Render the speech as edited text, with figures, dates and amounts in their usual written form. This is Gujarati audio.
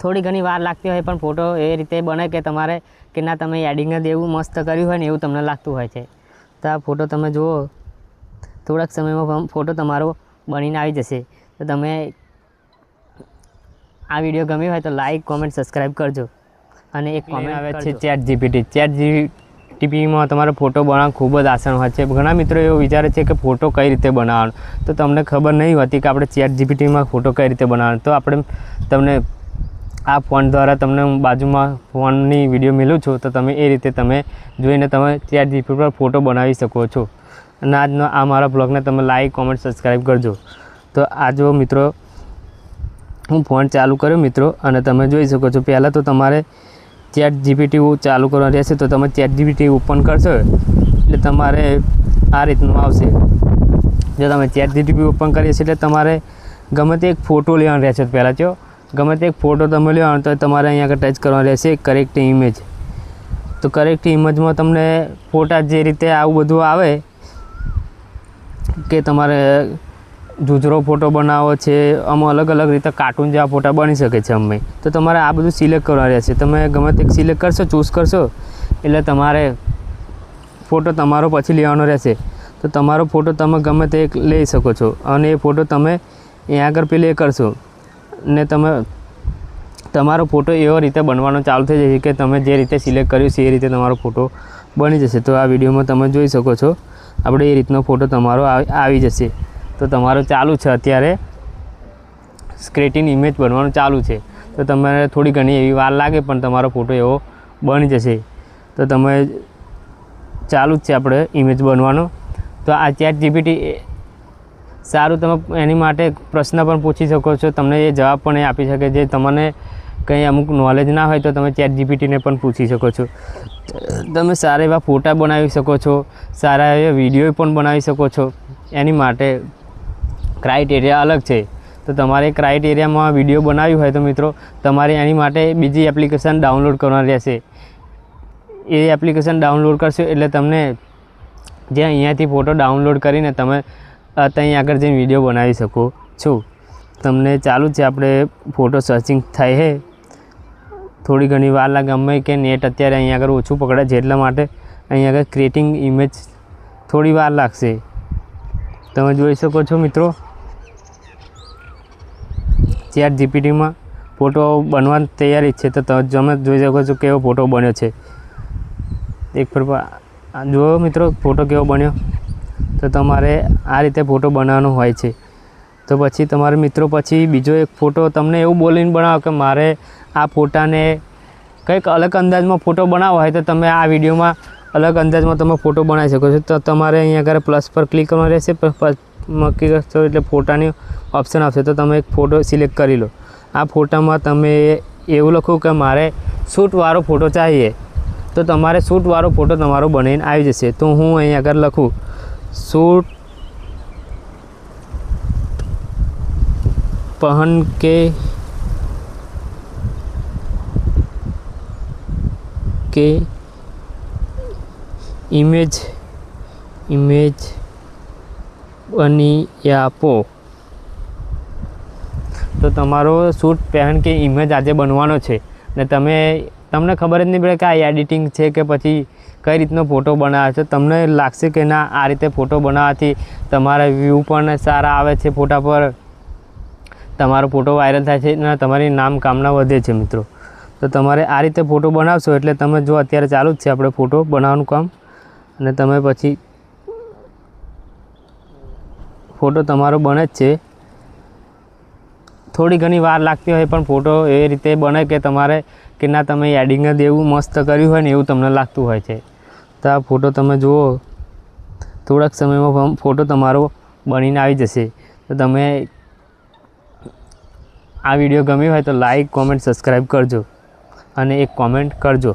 થોડી ઘણી વાર લાગતી હોય પણ ફોટો એ રીતે બને કે તમારે કે ના તમે એડિંગ જ એવું મસ્ત કર્યું હોય ને એવું તમને લાગતું હોય છે. તો આ ફોટો તમે જુઓ, થોડાક સમયમાં ફોટો તમારો બનીને આવી જશે. તો તમે આ વિડીયો ગમ્યો હોય તો લાઈક, કોમેન્ટ, સબસ્ક્રાઈબ કરજો. અને એક કોમેન્ટ આવે છે ChatGPTમાં તમારો ફોટો બનાવવાનો ખૂબ જ આસાન હોય છે. ઘણા મિત્રો એવું વિચારે છે કે ફોટો કઈ રીતે બનાવવાનો, તો તમને ખબર નહીં હોતી કે આપણે ChatGPTમાં ફોટો કઈ રીતે બનાવવાનો. તો આપણે તમને આ ફોન દ્વારા તમને બાજુમાં ફોનની વિડીયો મેળવું છું, તો તમે એ રીતે તમે જોઈને તમે ChatGPT પર ફોટો બનાવી શકો છો. અને આજનો આ મારા બ્લોગને તમે લાઈક, કોમેન્ટ, સબસ્ક્રાઈબ કરજો. તો આ જો મિત્રો હું ફોન ચાલુ કર્યો મિત્રો, અને તમે જોઈ શકો છો પહેલાં તો તમારે ChatGPT ચાલુ કરવાનું રહેશે. તો તમે ChatGPT ઓપન કરશો એટલે તમારે આ રીતનું આવશે. જો તમે ChatGPT ઓપન કરીએ છીએ એટલે તમારે ગમે તે એક ફોટો લેવાનો રહેશે. પહેલાં જો ગમે તે એક ફોટો તમે લેવાનો તો તમારે અહીંયા આગળ ટચ કરવાનો રહેશે કરેક્ટ ઇમેજ. તો કરેક્ટ ઇમેજમાં તમને ફોટા જે રીતે આવું બધું આવે કે તમારે જૂજરો ફોટો બનાવો છે, આમાં અલગ અલગ રીતે કાર્ટૂન જેવા ફોટા બની શકે છે અમે. તો તમારે આ બધું સિલેક્ટ કરવાનું રહેશે. તમે ગમે તે સિલેક્ટ કરશો, ચૂઝ કરશો એટલે તમારે ફોટો તમારો પછી લેવાનો રહેશે. તો તમારો ફોટો તમે ગમે તે લઈ શકો છો, અને એ ફોટો તમે અહીંયા આગળ પ્લે કરશો ને તમારો ફોટો એવો રીતે બનવાનો ચાલુ થઈ જશે કે તમે જે રીતે સિલેક્ટ કર્યું છે એ રીતે તમારો ફોટો બની જશે. તો આ વિડીયોમાં તમે જોઈ શકો છો આપણે એ રીતનો ફોટો તમારો આવી જશે. તો તમારો ચાલુ છે અત્યારે સ્ક્રેટિંગ ઇમેજ બનવાનું ચાલુ છે. તો તમારે થોડી ઘણી એવી વાર લાગે પણ તમારો ફોટો એવો બની જશે. તો તમે ચાલુ જ છે આપણે ઇમેજ બનવાનો. તો આ ChatGPT સારું, તમે એની માટે પ્રશ્ન પણ પૂછી શકો છો, તમને એ જવાબ પણ એ આપી શકે. જે તમને કંઈ અમુક નોલેજ ના હોય તો તમે ChatGPTને પણ પૂછી શકો છો. તમે સારા એવા ફોટા બનાવી શકો છો, સારા એવા વિડીયો પણ બનાવી શકો છો. એની માટે ક્રાઇટેરિયા અલગ છે. તો તમારે ક્રાઇટેરિયામાં વિડીયો બનાવ્યું હોય તો મિત્રો તમારે એની માટે બીજી એપ્લિકેશન ડાઉનલોડ કરવાની રહેશે. એ એપ્લિકેશન ડાઉનલોડ કરશો એટલે તમને જે અહીંયાથી ફોટો ડાઉનલોડ કરીને તમે ત્યાં આગળ જઈને વિડીયો બનાવી શકો છો. તમને ચાલુ છે આપણે ફોટો સર્ચિંગ થાય છે, થોડી ઘણી વાર લાગે અમે કે નેટ અત્યારે અહીંયા આગળ ઓછું પકડે છે એટલા માટે અહીંયા આગળ ક્રિએટિંગ ઇમેજ થોડી વાર લાગશે. તમે જોઈ શકો છો મિત્રો ChatGPTમાં ફોટો બનવાની તૈયારી છે. તો તમે જોઈ શકો છો કેવો ફોટો બન્યો છે. એક ફર જુઓ મિત્રો ફોટો કેવો બન્યો. તો તમારે આ રીતે ફોટો બનાવવાનો હોય છે. તો પછી તમારે મિત્રો પછી બીજો એક ફોટો તમને એવું બોલીને બનાવો કે મારે આ ફોટાને કંઈક અલગ અંદાજમાં ફોટો બનાવવો હોય તો તમે આ વિડીયોમાં અલગ અંદાજમાં તમે ફોટો બનાવી શકો છો. તો તમારે અહીંયા આગળ પ્લસ પર ક્લિક કરવાનું રહેશે. નક્કી કરશો એટલે ફોટાની ઓપ્શન આવશે. તો તમે એક ફોટો સિલેક્ટ કરી લો. આ ફોટામાં તમે એવું લખો કે મારે શૂટવાળો ફોટો चाहिए, તો તમારે શૂટવાળો ફોટો તમારો બનીને આવી જશે. તો હું અહીં આગળ લખું शूट पहन के इमेज बनी आपो. तो तमारो शूट पहन के इमेज आज बनवानो छे ने તમને ખબર જ નહીં પડે કે આ એડિટિંગ છે કે પછી કઈ રીતનો ફોટો બનાવે છે. તમને લાગશે કે ના આ રીતે ફોટો બનાવવાથી તમારા વ્યૂ પણ સારા આવે છે, ફોટા પર તમારો ફોટો વાયરલ થાય છે અને તમારી નામ કામના વધે છે મિત્રો. તો તમારે આ રીતે ફોટો બનાવશો એટલે તમે જો અત્યારે ચાલુ જ છે આપણે ફોટો બનાવવાનું કામ, અને તમે પછી ફોટો તમારો બને જ છે. થોડી ઘણી વાર લાગતી હોય પણ ફોટો એ રીતે બને કે તમારે કે ના તમે એડિંગ જ એવું મસ્ત કર્યું હોય ને એવું તમને લાગતું હોય છે. તો આ ફોટો તમે જુઓ, થોડાક સમયમાં ફોટો તમારો બનીને આવી જશે. તો તમે આ વિડીયો ગમ્યો હોય તો લાઈક, કોમેન્ટ, સબસ્ક્રાઈબ કરજો અને એક કોમેન્ટ કરજો.